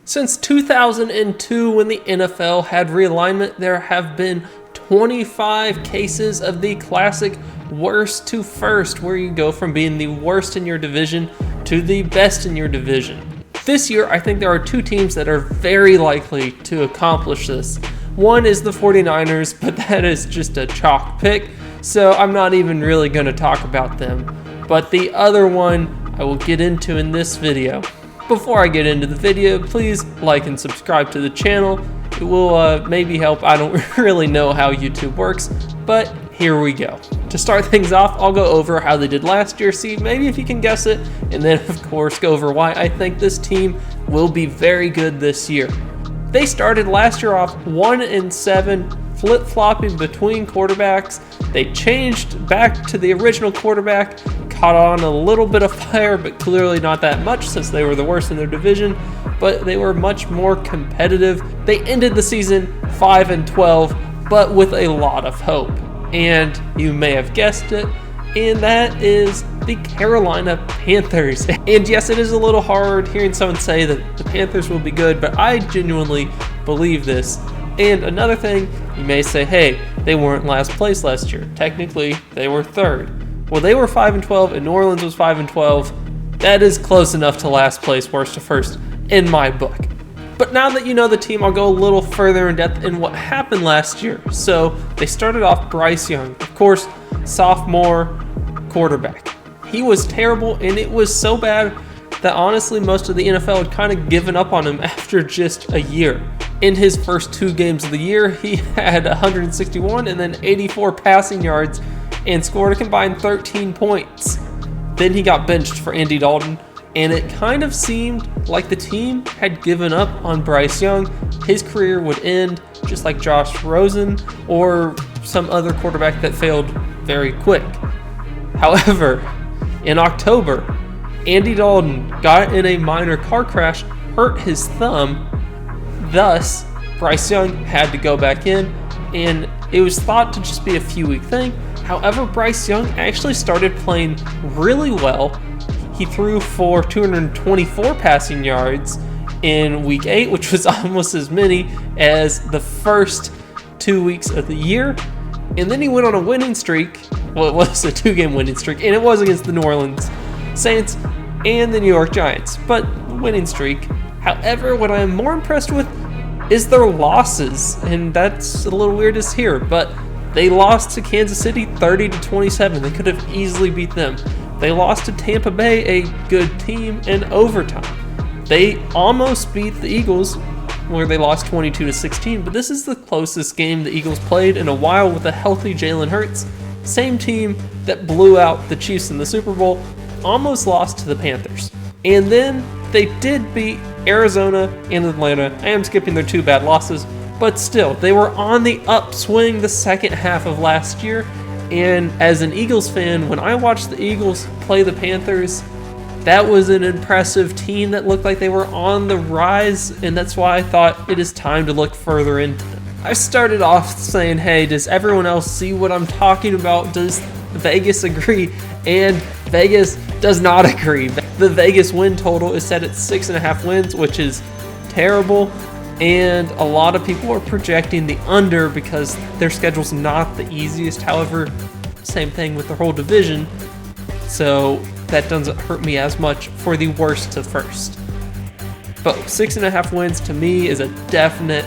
Since 2002, when the NFL had realignment, there have been 25 cases of the classic worst to first, where you go from being the worst in your division to the best in your division. This year, I think there are two teams that are very likely to accomplish this. One is the 49ers, but that is just a chalk pick, so I'm not even really going to talk about them. But the other one I will get into in this video. Before I get into the video, please like and subscribe to the channel. It will maybe help. I don't really know how YouTube works, but here we go. To start things off, I'll go over how they did last year, see maybe if you can guess it, and then of course go over why I think this team will be very good this year. They started last year off 1-7, flip-flopping between quarterbacks. They changed back to the original quarterback, caught on a little bit of fire, but clearly not that much since they were the worst in their division, but they were much more competitive. They ended the season 5-12, but with a lot of hope. And you may have guessed it, and that is the Carolina Panthers. And yes, it is a little hard hearing someone say that the Panthers will be good, but I genuinely believe this. And another thing, you may say, hey, they weren't last place last year. Technically, they were third. Well, they were 5-12 and New Orleans was 5-12. That is close enough to last place, worst to first, in my book. But now that you know the team, I'll go a little further in depth in what happened last year. So they started off Bryce Young, of course, sophomore quarterback. He was terrible, and it was so bad that honestly most of the NFL had kind of given up on him after just a year. In his first 2 games of the year, he had 161 and then 84 passing yards and scored a combined 13 points. Then he got benched for Andy Dalton, and it kind of seemed like the team had given up on Bryce Young. His career would end just like Josh Rosen or some other quarterback that failed very quick. However, in October, Andy Dalton got in a minor car crash, hurt his thumb. Thus, Bryce Young had to go back in, and it was thought to just be a few-week thing. However, Bryce Young actually started playing really well. He threw for 224 passing yards in week 8, which was almost as many as the first 2 weeks of the year. And then he went on a winning streak. Well, it was a 2-game winning streak, and it was against the New Orleans Saints and the New York Giants, but winning streak. However, what I am more impressed with is their losses, and that's a little weird to hear, but they lost to Kansas City 30-27. They could have easily beat them. They lost to Tampa Bay, a good team, in overtime. They almost beat the Eagles, where they lost 22-16, but this is the closest game the Eagles played in a while with a healthy Jalen Hurts. Same team that blew out the Chiefs in the Super Bowl, almost lost to the Panthers. And then they did beat Arizona and Atlanta. I am skipping their 2 bad losses, but still, they were on the upswing the second half of last year. And as an Eagles fan, when I watched the Eagles play the Panthers, that was an impressive team that looked like they were on the rise, and that's why I thought it is time to look further into them. I started off saying, hey, does everyone else see what I'm talking about? Does Vegas agree? And Vegas does not agree. The Vegas win total is set at 6.5 wins, which is terrible. And a lot of people are projecting the under because their schedule's not the easiest. However, same thing with the whole division. So that doesn't hurt me as much for the worst to first. But 6.5 wins to me is a definite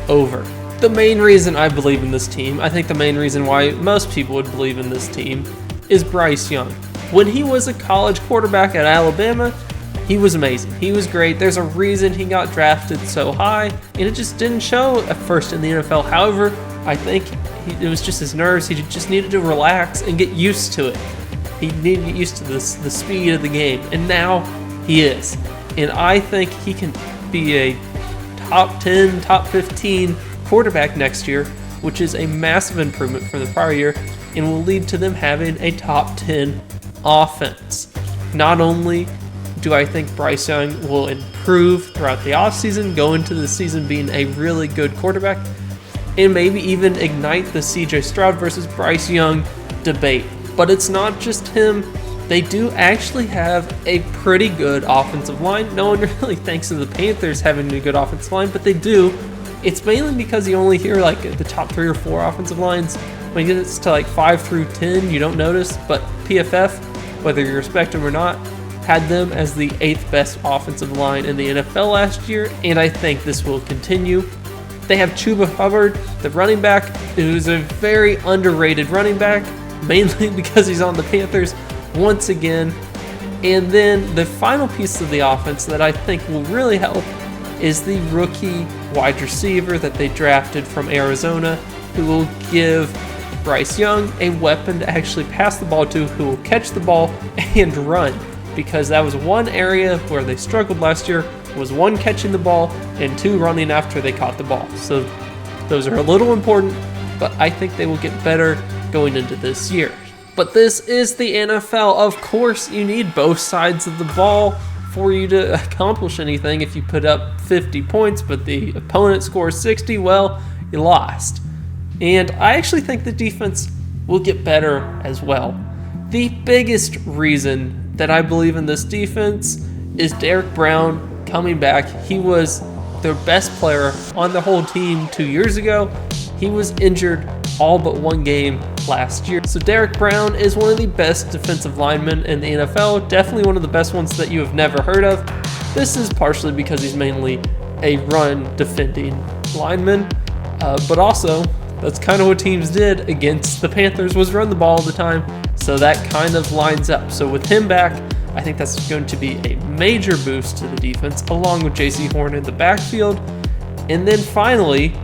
over. The main reason I believe in this team, I think the main reason why most people would believe in this team, is Bryce Young. When he was a college quarterback at Alabama, he was amazing. He was great. There's a reason he got drafted so high, and it just didn't show at first in the NFL. However, I think it was just his nerves. He just needed to relax and get used to it. He needed to get used to the speed of the game, and now he is. And I think he can be a top 10, top 15 quarterback next year, which is a massive improvement from the prior year, and will lead to them having a top 10 offense. Not only do I think Bryce Young will improve throughout the offseason, go into the season being a really good quarterback, and maybe even ignite the CJ Stroud versus Bryce Young debate. But it's not just him they do actually have a pretty good offensive line. No one really thinks of the Panthers having a good offensive line, but they do. It's mainly because you only hear like the top 3 or 4 offensive lines. When it gets to like 5 through 10, you don't notice, but PFF, whether you respect them or not, had them as the 8th best offensive line in the NFL last year, and I think this will continue. They have Chuba Hubbard, the running back, who's a very underrated running back, mainly because he's on the Panthers once again. And then the final piece of the offense that I think will really help is the rookie wide receiver that they drafted from Arizona, who will give Bryce Young a weapon to actually pass the ball to, who will catch the ball and run, because that was one area where they struggled last year, was 1 catching the ball and 2 running after they caught the ball. So those are a little important, but I think they will get better going into this year. But this is the NFL. Of course, you need both sides of the ball for you to accomplish anything. If you put up 50 points, but the opponent scores 60, well, you lost. And I actually think the defense will get better as well. The biggest reason that I believe in this defense is Derrick Brown coming back. He was their best player on the whole team 2 years ago. He was injured all but 1 game last year. So Derrick Brown is one of the best defensive linemen in the NFL, definitely one of the best ones that you have never heard of. This is partially because he's mainly a run defending lineman, but also that's kind of what teams did against the Panthers, was run the ball all the time. So that kind of lines up. So with him back, I think that's going to be a major boost to the defense, along with J.C. Horn in the backfield. And then finally,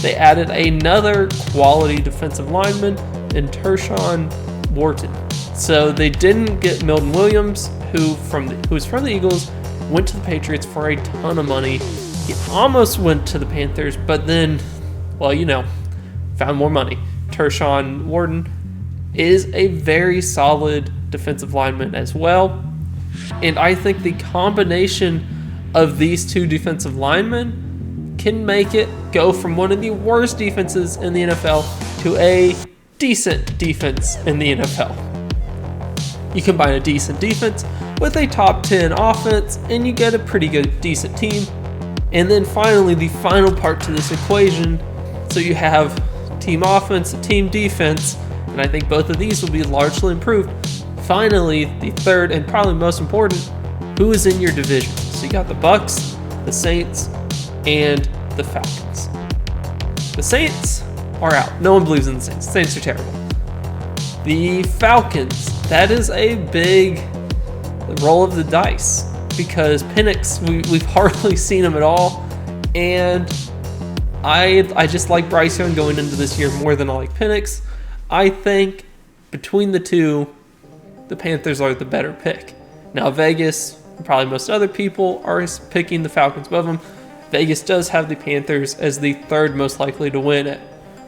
they added another quality defensive lineman in Tershawn Wharton. So they didn't get Milton Williams, who was from the Eagles, went to the Patriots for a ton of money. He almost went to the Panthers, but then, well, found more money. Tershawn Wharton is a very solid defensive lineman as well. And I think the combination of these 2 defensive linemen can make it go from one of the worst defenses in the NFL to a decent defense in the NFL. You combine a decent defense with a top 10 offense, and you get a pretty good, decent team. And then finally, the final part to this equation, so you have team offense, team defense, and I think both of these will be largely improved. Finally, the third and probably most important, who is in your division? So you got the Bucks, the Saints, and the Falcons. The Saints are out. No one believes in the Saints. The Saints are terrible. The Falcons, that is a big roll of the dice, because Penix, we've hardly seen him at all, and I just like Bryce Young going into this year more than I like Penix. I think between the 2, the Panthers are the better pick. Now Vegas, probably most other people, are picking the Falcons above them. Vegas does have the Panthers as the 3rd most likely to win at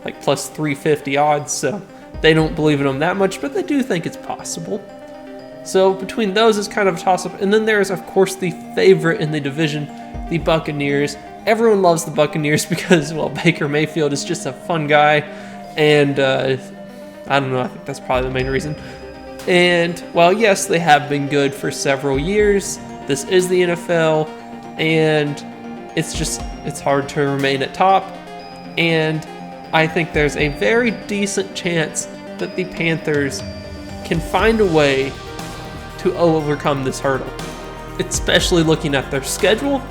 like plus 350 odds, so they don't believe in them that much, but they do think it's possible. So between those is kind of a toss-up. And then there's, of course, the favorite in the division, the Buccaneers. Everyone loves the Buccaneers because, well, Baker Mayfield is just a fun guy, and I don't know, I think that's probably the main reason. And, well, yes, they have been good for several years. This is the NFL, and it's hard to remain at top. And I think there's a very decent chance that the Panthers can find a way to overcome this hurdle, especially looking at their schedule.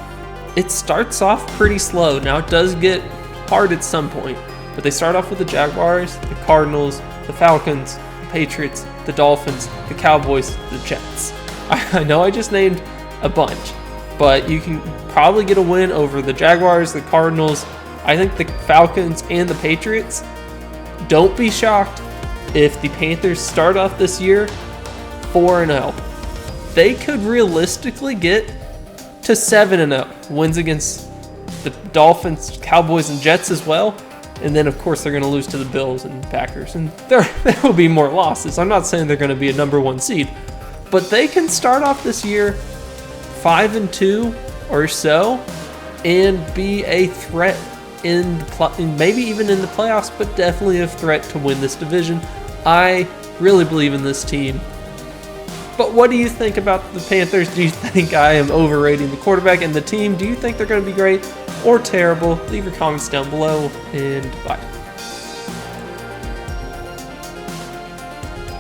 It starts off pretty slow. Now, it does get hard at some point, but they start off with the Jaguars, the Cardinals, the Falcons, the Patriots, the Dolphins, the Cowboys, the Jets. I know I just named a bunch, but you can probably get a win over the Jaguars, the Cardinals. I think the Falcons and the Patriots. Don't be shocked if the Panthers start off this year 4-0. They could realistically get to 7-0. Wins against the Dolphins, Cowboys, and Jets as well. And then, of course, they're going to lose to the Bills and Packers. And there will be more losses. I'm not saying they're going to be a number 1 seed. But they can start off this year 5-2 or so and be a threat maybe even in the playoffs, but definitely a threat to win this division. I really believe in this team. But what do you think about the Panthers? Do you think I am overrating the quarterback and the team? Do you think they're going to be great or terrible? Leave your comments down below, and bye.